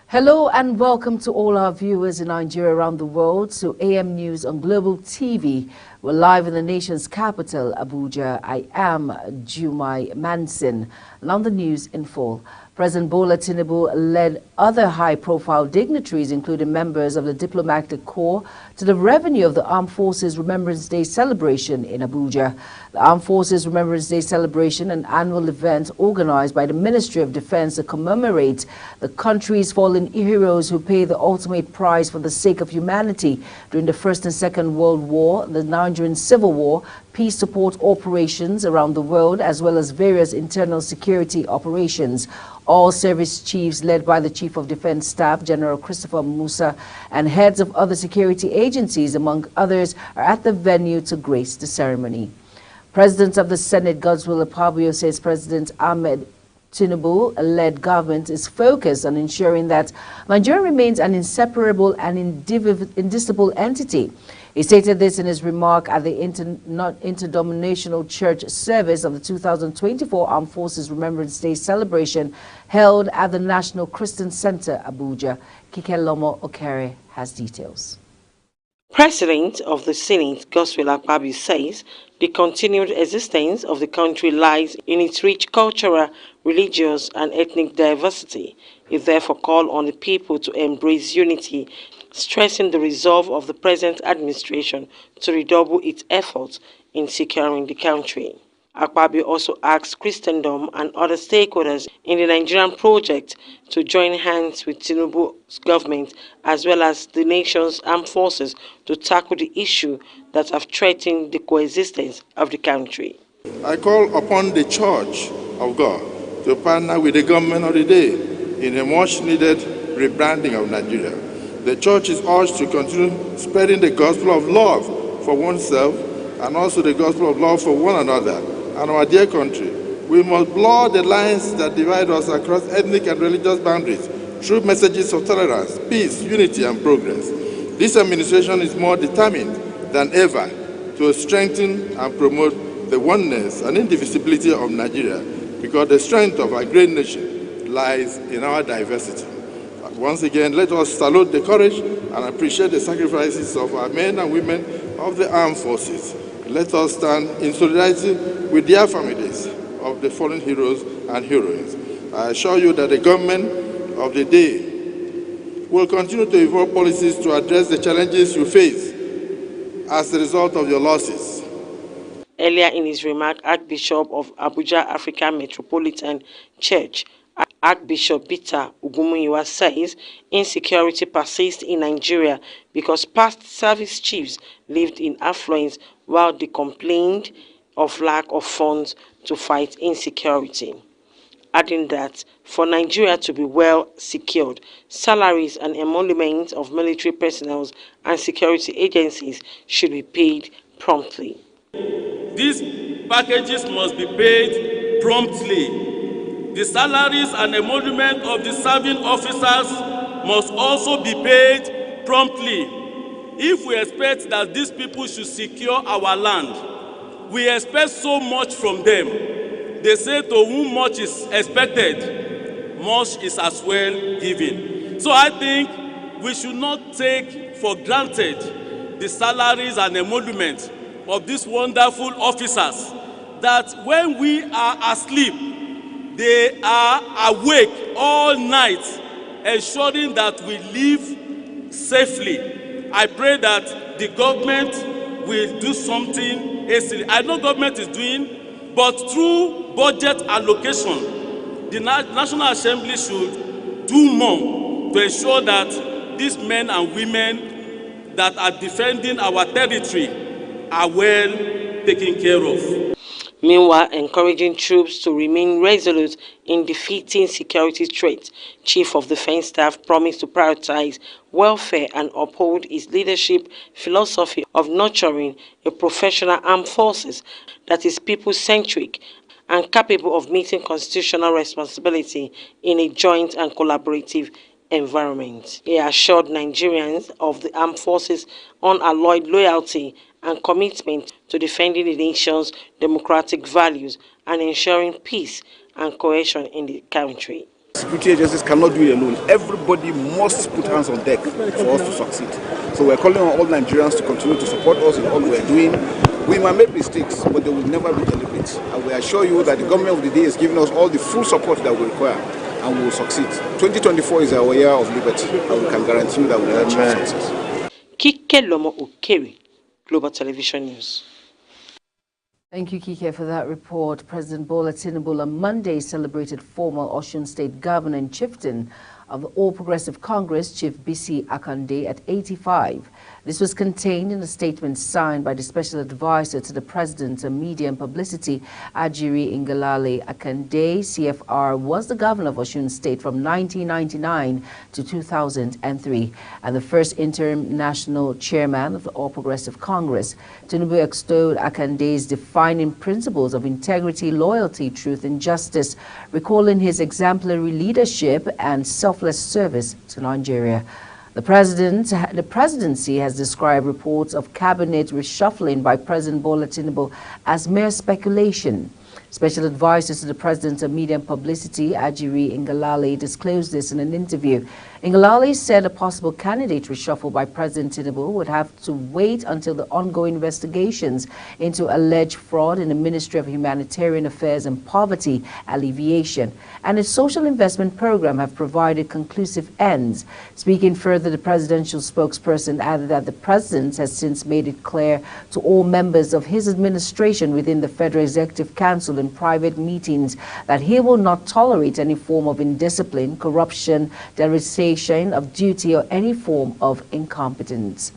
Hello and welcome to all our viewers in Nigeria around the world to AM News on Global TV. We're live in the nation's capital, Abuja. I am Jumai Manson. Now the news in full. President Bola Tinubu led other high-profile dignitaries, including members of the diplomatic corps, to the revenue of the Armed Forces Remembrance Day celebration in Abuja. The Armed Forces Remembrance Day celebration, an annual event organized by the Ministry of Defense to commemorate the country's fallen heroes who paid the ultimate price for the sake of humanity during the First and Second World War, the Nigerian Civil War, peace support operations around the world, as well as various internal security operations. All service chiefs led by the Chief of Defense Staff, General Christopher Musa, and heads of other security agencies, among others, are at the venue to grace the ceremony. President of the Senate, Godswill Akpabio, says President Ahmed Tinubu-led government is focused on ensuring that Nigeria remains an inseparable and indivisible entity. He stated this in his remark at the Interdenominational Church service of the 2024 Armed Forces Remembrance Day celebration held at the National Christian Center, Abuja. Kikelomo Okere has details. President of the Senate, Godswill Akpabio, says the continued existence of the country lies in its rich cultural, religious and ethnic diversity. He therefore called on the people to embrace unity, stressing the resolve of the present administration to redouble its efforts in securing the country. Akpabio also asked Christendom and other stakeholders in the Nigerian project to join hands with Tinubu's government as well as the nation's armed forces to tackle the issue that have threatened the coexistence of the country. I call upon the Church of God to partner with the government of the day in a much-needed rebranding of Nigeria. The Church is urged to continue spreading the gospel of love for oneself and also the gospel of love for one another and our dear country. We must blur the lines that divide us across ethnic and religious boundaries through messages of tolerance, peace, unity, and progress. This administration is more determined than ever to strengthen and promote the oneness and indivisibility of Nigeria, because the strength of our great nation lies in our diversity. Once again, let us salute the courage and appreciate the sacrifices of our men and women of the armed forces. Let us stand in solidarity with their families of the fallen heroes and heroines. I assure you that the government of the day will continue to evolve policies to address the challenges you face as a result of your losses. Earlier in his remark, Archbishop of Abuja African Metropolitan Church, Archbishop Peter Ogumuyiwa, says insecurity persists in Nigeria because past service chiefs lived in affluence while they complained of lack of funds to fight insecurity. Adding that for Nigeria to be well secured, salaries and emoluments of military personnel and security agencies should be paid promptly. These packages must be paid promptly. The salaries and emolument of the serving officers must also be paid promptly. If we expect that these people should secure our land, we expect so much from them. They say to whom much is expected, much is as well given. So I think we should not take for granted the salaries and emoluments of these wonderful officers, that when we are asleep, they are awake all night, ensuring that we live safely. I pray that the government will do something hastily. I know government is doing, but through budget allocation, the National Assembly should do more to ensure that these men and women that are defending our territory are well taken care of. Meanwhile, encouraging troops to remain resolute in defeating security threats, Chief of Defense Staff promised to prioritize welfare and uphold his leadership philosophy of nurturing a professional armed forces that is people-centric and capable of meeting constitutional responsibility in a joint and collaborative environment. He assured Nigerians of the armed forces' unalloyed loyalty and commitment to defending the nation's democratic values and ensuring peace and cohesion in the country. Security agencies cannot do it alone. Everybody must put hands on deck for us to succeed. So we're calling on all Nigerians to continue to support us in all we're doing. We might make mistakes, but they will never be deliberate. And we assure you that the government of the day is giving us all the full support that we require, and we will succeed. 2024 is our year of liberty, and we can guarantee you that we will achieve success. Kike Lomo Okeri, Global Television News. Thank you, Kike, for that report. President Bola Tinubu on Monday celebrated former Osun State Governor and Chieftain of the All Progressive Congress, Chief Bisi Akande, at 85. This was contained in a statement signed by the Special Advisor to the President of Media and Publicity, Ajiri Ngelale Akande. CFR was the governor of Osun State from 1999 to 2003 and the first interim national chairman of the All Progressive Congress. Tinubu extolled Akande's defining principles of integrity, loyalty, truth, and justice, recalling his exemplary leadership and selfless service to Nigeria. The presidency has described reports of cabinet reshuffling by President Bola Tinubu as mere speculation. Special advisor to the President of Media and Publicity, Ajiri Ngelale, disclosed this in an interview. Ngelale said a possible candidate reshuffle by President Tinubu would have to wait until the ongoing investigations into alleged fraud in the Ministry of Humanitarian Affairs and Poverty Alleviation and its social investment program have provided conclusive ends. Speaking further, the presidential spokesperson added that the president has since made it clear to all members of his administration within the Federal Executive Council in private meetings that he will not tolerate any form of indiscipline, corruption, dereliction of duty, or any form of incompetence.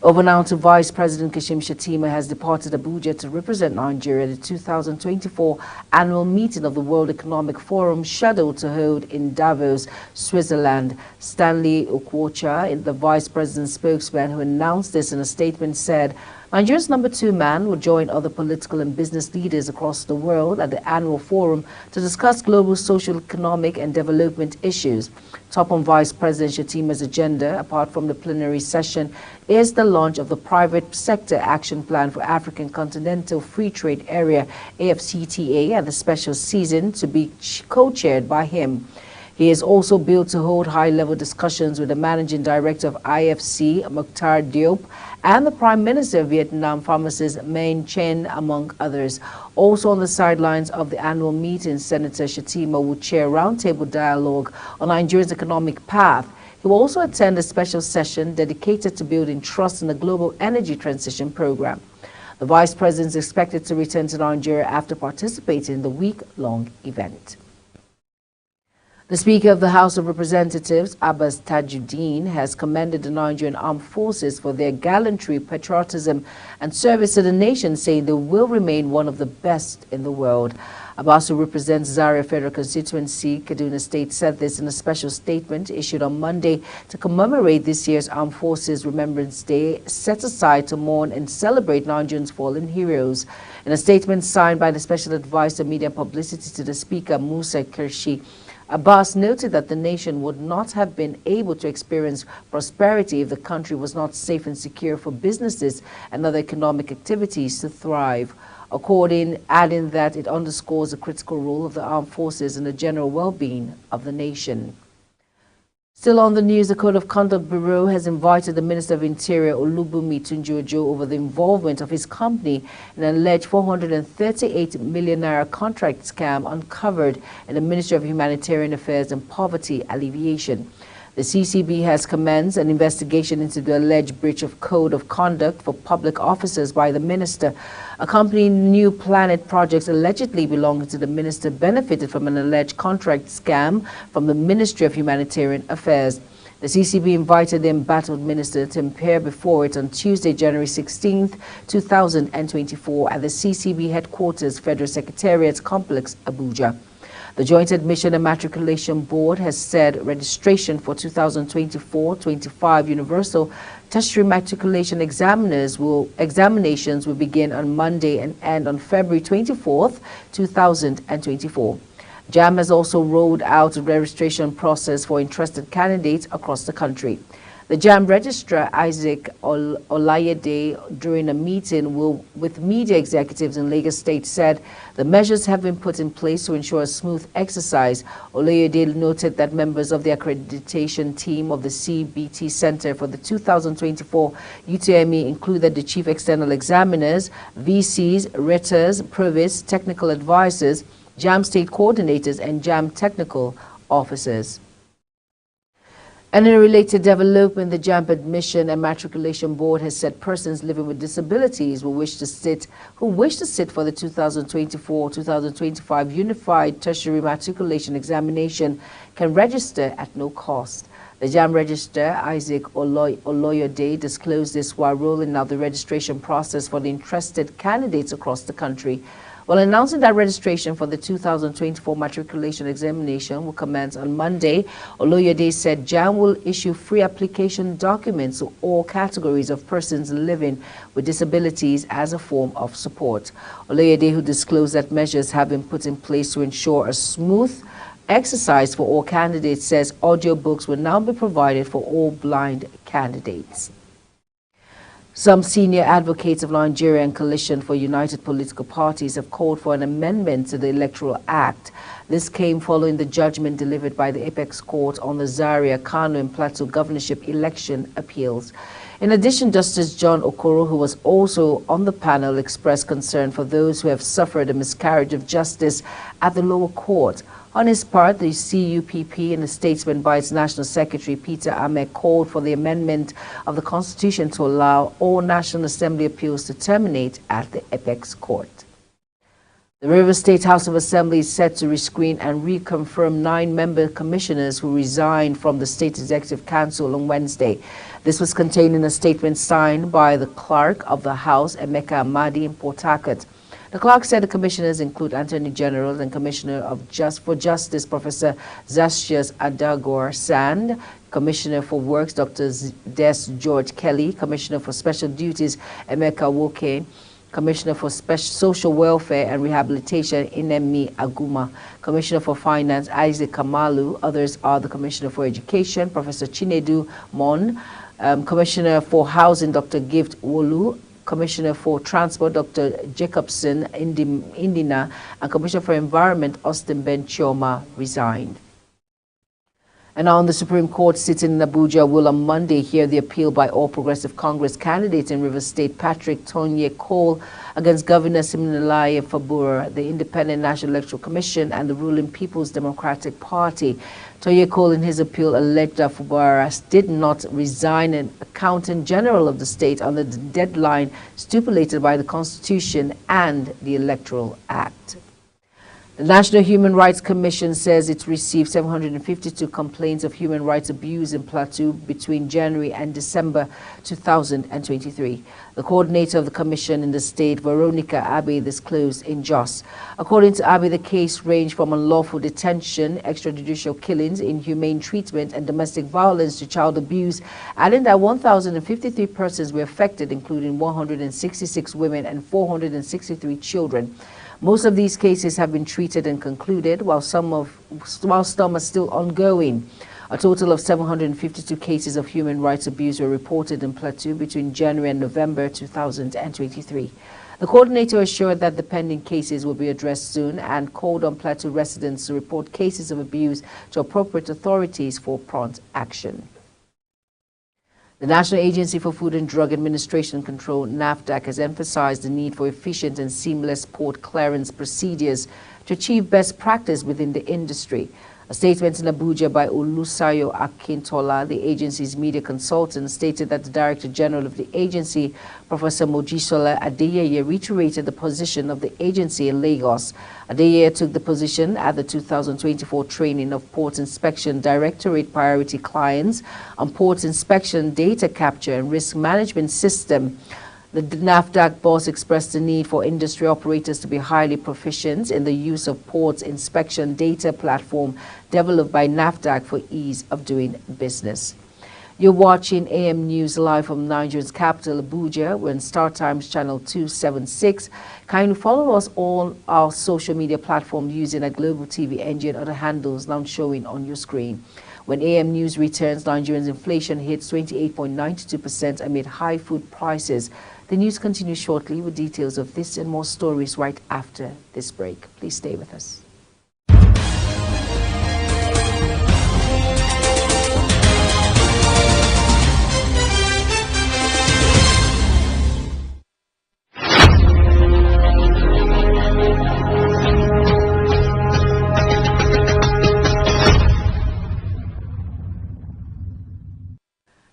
Over now to Vice President Kashim Shettima has departed Abuja to represent Nigeria at the 2024 annual meeting of the World Economic Forum scheduled to hold in Davos, Switzerland. Stanley Okwocha, the Vice President's spokesman who announced this in a statement, said Nigeria's number 2 man will join other political and business leaders across the world at the annual forum to discuss global social, economic, and development issues. Top on Vice President Shettima's agenda, apart from the plenary session, is the launch of the Private Sector Action Plan for African Continental Free Trade Area, AFCTA, at the special season to be co-chaired by him. He is also billed to hold high-level discussions with the Managing Director of IFC, Mokhtar Diop, and the Prime Minister of Vietnam, pharmacist Mein Chen, among others. Also on the sidelines of the annual meeting, Senator Shettima will chair roundtable dialogue on Nigeria's economic path. He will also attend a special session dedicated to building trust in the global energy transition program. The Vice President is expected to return to Nigeria after participating in the week-long event. The Speaker of the House of Representatives, Abbas Tajuddin, has commended the Nigerian Armed Forces for their gallantry, patriotism, and service to the nation, saying they will remain one of the best in the world. Abbas, who represents Zaria Federal Constituency, Kaduna State, said this in a special statement issued on Monday to commemorate this year's Armed Forces Remembrance Day, set aside to mourn and celebrate Nigerians' fallen heroes. In a statement signed by the Special Advisor Media and Publicity to the Speaker, Musa Kirshi, Abbas noted that the nation would not have been able to experience prosperity if the country was not safe and secure for businesses and other economic activities to thrive. Adding that it underscores the critical role of the armed forces in the general well-being of the nation. Still on the news, the Code of Conduct Bureau has invited the Minister of Interior, Olubunmi Tunji-Ojo, over the involvement of his company in an alleged 438 million naira contract scam uncovered in the Ministry of Humanitarian Affairs and Poverty Alleviation. The CCB has commenced an investigation into the alleged breach of Code of Conduct for public officers by the minister. A company, New Planet Projects, allegedly belonging to the minister, benefited from an alleged contract scam from the Ministry of Humanitarian Affairs. The CCB invited the embattled minister to appear before it on Tuesday, January 16, 2024, at the CCB headquarters, Federal Secretariat Complex, Abuja. The Joint Admission and Matriculation Board has said registration for 2024-25 Universal Tertiary Matriculation examinations will begin on Monday and end on February 24, 2024. JAMB has also rolled out a registration process for interested candidates across the country. The The JAMB Registrar, Isaac Olayede, during a meeting with media executives in Lagos State, said the measures have been put in place to ensure a smooth exercise. Olayede noted that members of the accreditation team of the CBT Center for the 2024 UTME included the Chief External Examiners, VCs, Retters, Provosts, Technical Advisors, JAMB State Coordinators, and JAMB Technical Officers. And in a related development, the JAMB Admission and Matriculation Board has said persons living with disabilities who wish to sit for the 2024-2025 Unified Tertiary Matriculation Examination can register at no cost. The JAMB Registrar, Isaac Oloyede, disclosed this while rolling out the registration process for the interested candidates across the country. While announcing that registration for the 2024 matriculation examination will commence on Monday, Oloyede said JAMB will issue free application documents to all categories of persons living with disabilities as a form of support. Oloyede, who disclosed that measures have been put in place to ensure a smooth exercise for all candidates, says audiobooks will now be provided for all blind candidates. Some senior advocates of Nigeria and Coalition for United Political Parties have called for an amendment to the Electoral Act. This came following the judgment delivered by the Apex Court on the Zaria, Kano, and Plateau governorship election appeals. In addition, Justice John Okoro, who was also on the panel, expressed concern for those who have suffered a miscarriage of justice at the lower court. On his part, the CUPP, in a statement by its National Secretary, Peter Ahmed, called for the amendment of the Constitution to allow all National Assembly appeals to terminate at the Apex Court. The Rivers State House of Assembly is set to rescreen and reconfirm 9-member commissioners who resigned from the State Executive Council on Wednesday. This was contained in a statement signed by the Clerk of the House, Emeka Amadi, in Port Harcourt. The clerk said the commissioners include Attorney General and Commissioner for Justice Professor Zastius Adagor Sand, Commissioner for Works Dr. Des George Kelly, Commissioner for Special Duties Emeka Woke, Commissioner for Social Welfare and Rehabilitation Inemi Aguma, Commissioner for Finance Isaac Kamalu. Others are the Commissioner for Education Professor Chinedu Mon, Commissioner for Housing Dr. Gift Wolu, Commissioner for Transport Dr. Jacobson Indina, and Commissioner for Environment Austin Ben Chioma resigned. And now the Supreme Court sitting in Abuja will on Monday hear the appeal by All Progressive Congress candidate in Rivers State Patrick Tonye Cole against Governor Siminalayi Fabura, the Independent National Electoral Commission, and the ruling People's Democratic Party. Tonye Cole, in his appeal, alleged that Fabura did not resign as Accountant General of the state on the deadline stipulated by the Constitution and the Electoral Act. The National Human Rights Commission says it received 752 complaints of human rights abuse in Plateau between January and December 2023. The coordinator of the commission in the state, Veronica Abbey, disclosed in Jos. According to Abbey, the case ranged from unlawful detention, extrajudicial killings, inhumane treatment, and domestic violence to child abuse, adding that 1,053 persons were affected, including 166 women and 463 children. Most of these cases have been treated and concluded, while some are still ongoing. A total of 752 cases of human rights abuse were reported in Plateau between January and November 2023. The coordinator assured that the pending cases will be addressed soon and called on Plateau residents to report cases of abuse to appropriate authorities for prompt action. The National Agency for Food and Drug Administration Control, NAFDAC, has emphasized the need for efficient and seamless port clearance procedures to achieve best practice within the industry. A statement in Abuja by Olusayo Akintola, the agency's media consultant, stated that the Director General of the agency, Professor Mojisola Adeyeye, reiterated the position of the agency in Lagos. Adeyeye took the position at the 2024 training of Port Inspection Directorate Priority Clients on Port Inspection Data Capture and Risk Management System. The NAFDAC boss expressed the need for industry operators to be highly proficient in the use of ports inspection data platform developed by NAFDAC for ease of doing business. You're watching AM News live from Nigeria's capital, Abuja. We're on Star Times channel 276. Kindly follow us on our social media platforms using a Global TV NG and other handles now showing on your screen. When AM News returns, Nigeria's inflation hits 28.92% amid high food prices. The news continues shortly with details of this and more stories right after this break. Please stay with us.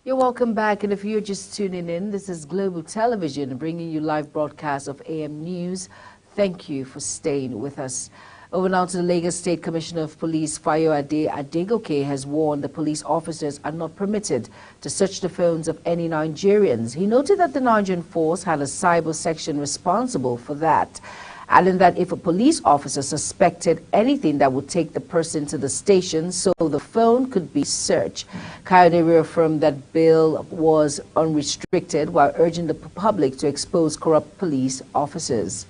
You're welcome back, and if you're just tuning in, this is Global Television bringing you live broadcasts of AM News. Thank you for staying with us. Over now to the Lagos State Commissioner of Police, Fayode Adegoke, has warned the police officers are not permitted to search the phones of any Nigerians. He noted that the Nigerian force had a cyber section responsible for that, adding that if a police officer suspected anything that would take the person to the station, so the phone could be searched. Kayode reaffirmed that bail was unrestricted while urging the public to expose corrupt police officers.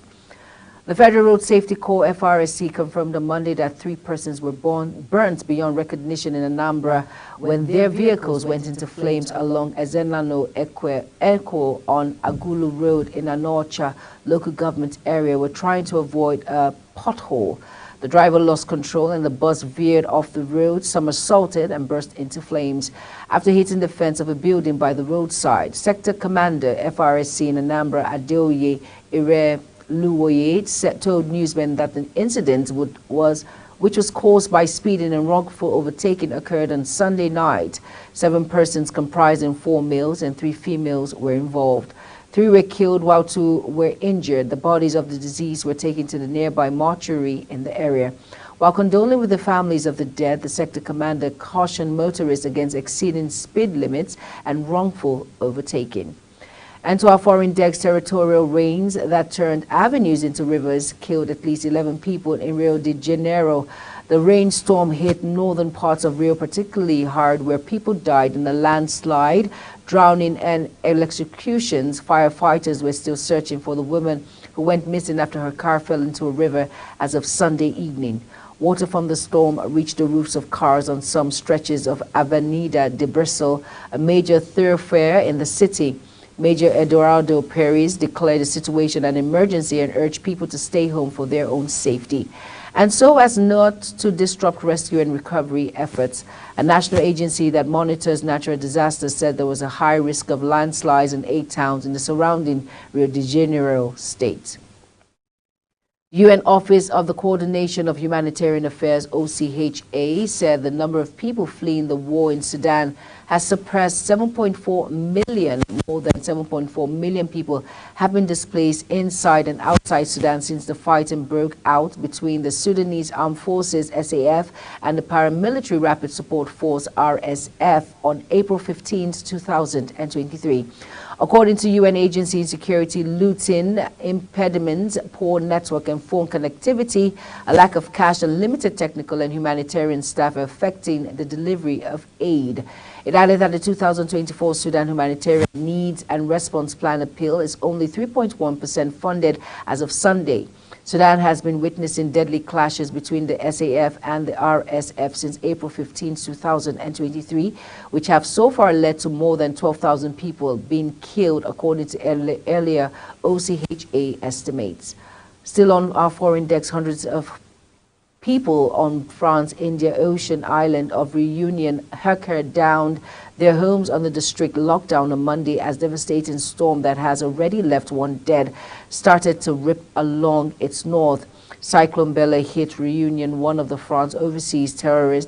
The Federal Road Safety Corps, FRSC, confirmed on Monday that 3 persons were burnt beyond recognition in Anambra when their vehicles went into flames along Ezenano Eko on Agulu Road in Anocha local government area. Were trying to avoid a pothole. The driver lost control and the bus veered off the road, somersaulted and burst into flames after hitting the fence of a building by the roadside. Sector Commander, FRSC in Anambra, Adeoye Ire Luwoye, told newsmen that the incident which was caused by speeding and wrongful overtaking occurred on Sunday night. 7 persons comprising 4 males and 3 females were involved. 3 were killed while 2 were injured. The bodies of the deceased were taken to the nearby mortuary in the area. While condoling with the families of the dead, the sector commander cautioned motorists against exceeding speed limits and wrongful overtaking. And to our foreign decks, territorial rains that turned avenues into rivers killed at least 11 people in Rio de Janeiro. The rainstorm hit northern parts of Rio particularly hard, where people died in a landslide, drowning and electrocutions. Firefighters were still searching for the woman who went missing after her car fell into a river as of Sunday evening. Water from the storm reached the roofs of cars on some stretches of Avenida de Bristol, a major thoroughfare in the city. Major Eduardo Perez declared the situation an emergency and urged people to stay home for their own safety. And so as not to disrupt rescue and recovery efforts, a national agency that monitors natural disasters said there was a high risk of landslides in 8 towns in the surrounding Rio de Janeiro state. UN Office of the Coordination of Humanitarian Affairs, OCHA, said the number of people fleeing the war in Sudan has surpassed 7.4 million. More than 7.4 million people have been displaced inside and outside Sudan since the fighting broke out between the Sudanese Armed Forces, SAF, and the Paramilitary Rapid Support Force, RSF, on April 15, 2023. According to UN agency insecurity, looting, impediments, poor network and phone connectivity, a lack of cash and limited technical and humanitarian staff are affecting the delivery of aid. It added that the 2024 Sudan Humanitarian Needs and Response Plan appeal is only 3.1% funded as of Sunday. Sudan has been witnessing deadly clashes between the SAF and the RSF since April 15, 2023, which have so far led to more than 12,000 people being killed, according to earlier OCHA estimates. Still on our foreign decks, hundreds of people on France-India Ocean island of Reunion hunkered down their homes under the strict lockdown on Monday as devastating storm that has already left 1 dead started to rip along its north. Cyclone Bella hit Reunion, one of the France overseas territories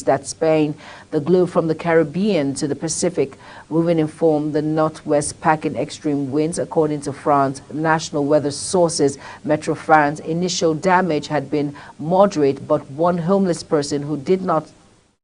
that span the globe from the Caribbean to the Pacific, moving in form the northwest packing extreme winds, according to France national weather sources. Metro France initial damage had been moderate, but 1 homeless person who did not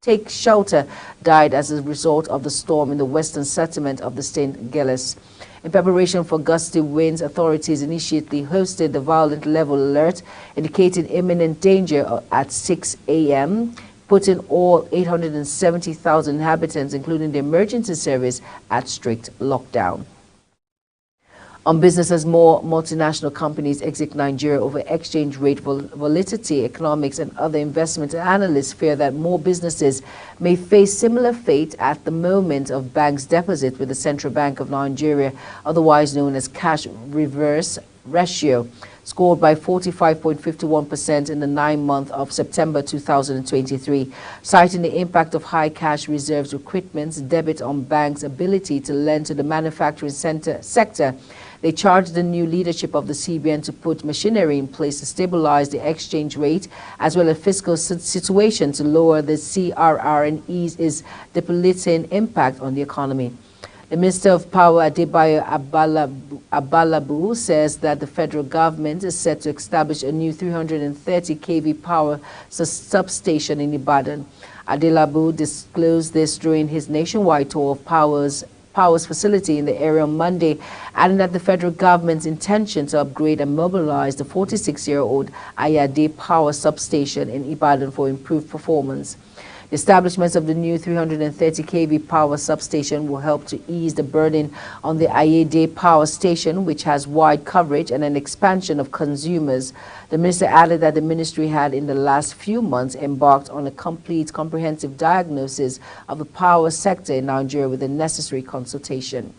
take shelter died as a result of the storm in the western settlement of the St. Gilles. In preparation for gusty winds, authorities initially hosted the violent level alert, indicating imminent danger at 6 a.m., putting all 870,000 inhabitants, including the emergency service, at strict lockdown. On business, as more multinational companies exit Nigeria over exchange rate volatility, economics, and other investment analysts fear that more businesses may face similar fate at the moment of banks' deposit with the Central Bank of Nigeria, otherwise known as cash reverse ratio, scored by 45.51% in the 9 months of September 2023, citing the impact of high cash reserves recruitment's debit on banks' ability to lend to the manufacturing sector. They charged the new leadership of the CBN to put machinery in place to stabilize the exchange rate as well as fiscal situation to lower the CRR and ease its debilitating impact on the economy. The Minister of Power, Adebayo Abalabu, says that the federal government is set to establish a new 330 kV power substation in Ibadan. Adelabu disclosed this during his nationwide tour of Power's facility in the area on Monday, adding that the federal government's intention to upgrade and mobilize the 46-year-old Ayade Power Substation in Ibadan for improved performance. The establishment of the new 330 kV power substation will help to ease the burden on the Ayede Power Station, which has wide coverage and an expansion of consumers. The minister added that the ministry had in the last few months embarked on a comprehensive diagnosis of the power sector in Nigeria with the necessary consultation.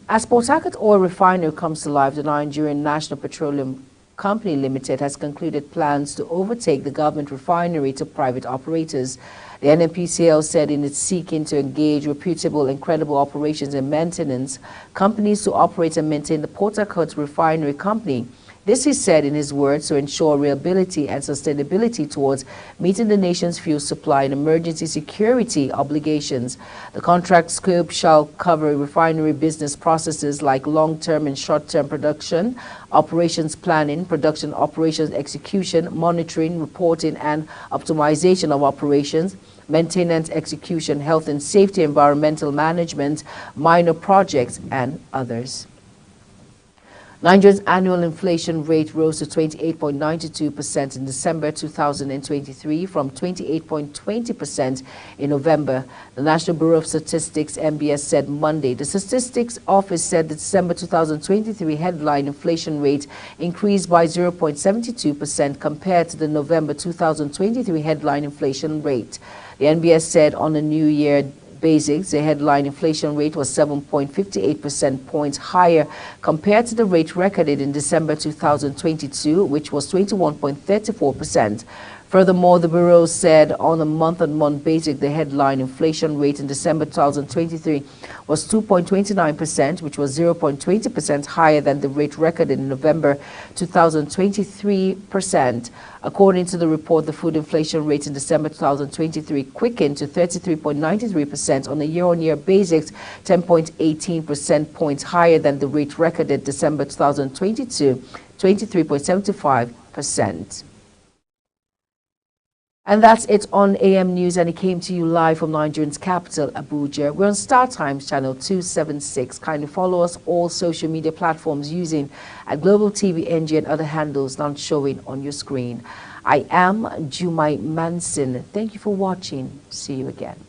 As Port Harcourt Oil Refinery comes to life, the Nigerian National Petroleum Company Limited has concluded plans to overtake the government refinery to private operators. The NNPCL said in its seeking to engage reputable and credible operations and maintenance companies to operate and maintain the Port Harcourt Refinery Company. This, he said in his words, to ensure reliability and sustainability towards meeting the nation's fuel supply and emergency security obligations. The contract scope shall cover refinery business processes like long-term and short-term production, operations planning, production operations execution, monitoring, reporting, and optimization of operations, maintenance, execution, health and safety, environmental management, minor projects, and others. Nigeria's annual inflation rate rose to 28.92% in December 2023 from 28.20% in November. The National Bureau of Statistics, NBS, said Monday. The Statistics Office said the December 2023 headline inflation rate increased by 0.72% compared to the November 2023 headline inflation rate. The NBS said on the New Year basics, the headline inflation rate was 7.58% points higher compared to the rate recorded in December 2022, which was 21.34%. Furthermore, the Bureau said on a month-on-month basis, the headline inflation rate in December 2023 was 2.29%, which was 0.20% higher than the rate recorded in November 2023%. According to the report, the food inflation rate in December 2023 quickened to 33.93% on a year-on-year basis, 10.18% points higher than the rate recorded December 2022, 23.75%. And that's it on AM News, and it came to you live from Nigeria's capital, Abuja. We're on Star Times channel 276. Kindly follow us all social media platforms using at Global TV NG and other handles not showing on your screen. I am Jumai Manson. Thank you for watching. See you again.